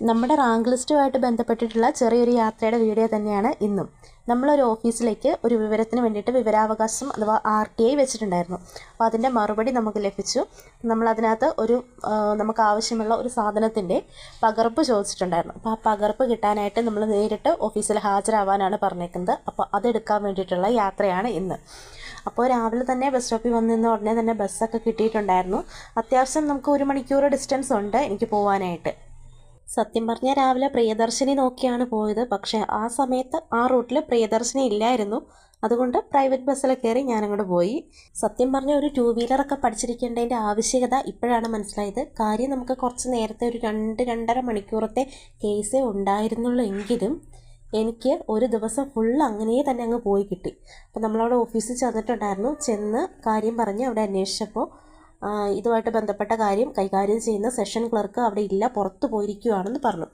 നമ്മുടെ റാങ്ക് ലിസ്റ്റുമായിട്ട് ബന്ധപ്പെട്ടിട്ടുള്ള ചെറിയൊരു യാത്രയുടെ വീഡിയോ തന്നെയാണ് ഇന്നും. നമ്മളൊരു ഓഫീസിലേക്ക് ഒരു വിവരത്തിന് വേണ്ടിയിട്ട് വിവരാവകാശം അഥവാ RTI വെച്ചിട്ടുണ്ടായിരുന്നു. അപ്പോൾ അതിൻ്റെ മറുപടി നമുക്ക് ലഭിച്ചു. നമ്മളതിനകത്ത് നമുക്ക് ആവശ്യമുള്ള ഒരു സാധനത്തിൻ്റെ പകർപ്പ് ചോദിച്ചിട്ടുണ്ടായിരുന്നു. അപ്പോൾ ആ പകർപ്പ് കിട്ടാനായിട്ട് നമ്മൾ നേരിട്ട് ഓഫീസിൽ ഹാജരാവാനാണ് പറഞ്ഞേക്കുന്നത്. അപ്പോൾ അതെടുക്കാൻ വേണ്ടിയിട്ടുള്ള യാത്രയാണ് ഇന്ന്. അപ്പോൾ രാവിലെ തന്നെ ബസ് സ്റ്റോപ്പിൽ വന്നു നിന്ന് ഉടനെ തന്നെ ബസ്സൊക്കെ കിട്ടിയിട്ടുണ്ടായിരുന്നു. അത്യാവശ്യം നമുക്ക് 1 മണിക്കൂർ ഡിസ്റ്റൻസ് ഉണ്ട് എനിക്ക് പോകാനായിട്ട്. സത്യം പറഞ്ഞാൽ രാവിലെ പ്രിയദർശിനി നോക്കിയാണ് പോയത്. പക്ഷേ ആ സമയത്ത് ആ റൂട്ടിൽ പ്രിയദർശിനി ഇല്ലായിരുന്നു. അതുകൊണ്ട് പ്രൈവറ്റ് ബസ്സിൽ കയറി ഞാനങ്ങോട്ട് പോയി. സത്യം പറഞ്ഞാൽ ഒരു 2 വീലറൊക്കെ പഠിച്ചിരിക്കേണ്ടതിൻ്റെ ആവശ്യകത ഇപ്പോഴാണ് മനസ്സിലായത്. കാര്യം നമുക്ക് കുറച്ച് നേരത്തെ ഒരു 2-2.5 മണിക്കൂറത്തെ കേസേ ഉണ്ടായിരുന്നുള്ളൂ. എങ്കിലും എനിക്ക് ഒരു ദിവസം ഫുൾ അങ്ങനെ തന്നെ അങ്ങ് പോയി കിട്ടി. അപ്പോൾ നമ്മളവിടെ ഓഫീസിൽ ചെന്നിട്ടുണ്ടായിരുന്നു. ചെന്ന് കാര്യം പറഞ്ഞ് അവിടെ അന്വേഷിച്ചപ്പോൾ ഇതുമായിട്ട് ബന്ധപ്പെട്ട കാര്യം കൈകാര്യം ചെയ്യുന്ന സെഷൻ ക്ലർക്ക് അവിടെ ഇല്ല, പുറത്ത് പോയിരിക്കുകയാണെന്ന് പറഞ്ഞു.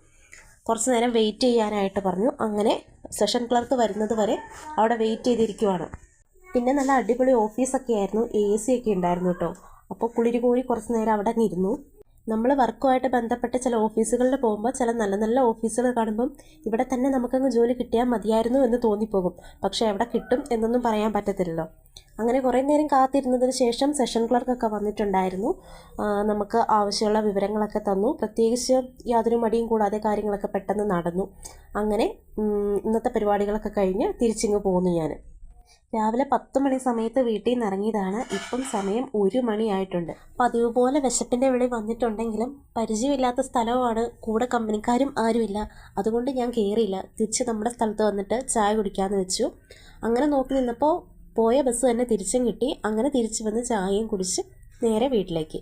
കുറച്ച് നേരം വെയിറ്റ് ചെയ്യാനായിട്ട് പറഞ്ഞു. അങ്ങനെ സെഷൻ ക്ലർക്ക് വരുന്നത് വരെ അവിടെ വെയിറ്റ് ചെയ്തിരിക്കുവാണ്. പിന്നെ നല്ല അടിപൊളി ഓഫീസൊക്കെ ആയിരുന്നു, AC ഒക്കെ ഉണ്ടായിരുന്നു കേട്ടോ. അപ്പോൾ കുളിരി കോരി കുറച്ച് നേരം അവിടെ ഇരുന്നു. നമ്മൾ വർക്കുമായിട്ട് ബന്ധപ്പെട്ട് ചില ഓഫീസുകളിൽ പോകുമ്പോൾ ചില നല്ല നല്ല ഓഫീസുകൾ കാണുമ്പം ഇവിടെ തന്നെ നമുക്കങ്ങ് ജോലി കിട്ടിയാൽ മതിയായിരുന്നു എന്ന് തോന്നിപ്പോകും. പക്ഷേ എവിടെ കിട്ടും എന്നൊന്നും പറയാൻ പറ്റത്തില്ലല്ലോ. അങ്ങനെ കുറേ നേരം കാത്തിരുന്നതിന് ശേഷം സെഷൻ ക്ലർക്കൊക്കെ വന്നിട്ടുണ്ടായിരുന്നു. നമുക്ക് ആവശ്യമുള്ള വിവരങ്ങളൊക്കെ തന്നു. പ്രത്യേകിച്ച് യാതൊരു മടിയും കൂടാതെ കാര്യങ്ങളൊക്കെ പെട്ടെന്ന് നടന്നു. അങ്ങനെ ഇന്നത്തെ പരിപാടികളൊക്കെ കഴിഞ്ഞ് തിരിച്ചിങ്ങ് പോന്നു. ഞാൻ രാവിലെ 10 മണി സമയത്ത് വീട്ടിൽ നിന്ന് ഇറങ്ങിയതാണ്. ഇപ്പം സമയം 1 മണിയായിട്ടുണ്ട്. പതിവ് പോലെ വിശപ്പിൻ്റെ വിളി വന്നിട്ടുണ്ടെങ്കിലും പരിചയമില്ലാത്ത സ്ഥലമാണ്, കൂടെ കമ്പനിക്കാരും ആരുമില്ല. അതുകൊണ്ട് ഞാൻ കയറിയില്ല. തിരിച്ച് നമ്മുടെ സ്ഥലത്ത് വന്നിട്ട് ചായ കുടിക്കാമെന്ന് വെച്ചു. അങ്ങനെ നോക്കി നിന്നപ്പോൾ പോയ ബസ് തന്നെ തിരിച്ചും കിട്ടി. അങ്ങനെ തിരിച്ച് വന്ന് ചായയും കുടിച്ച് നേരെ വീട്ടിലേക്ക്.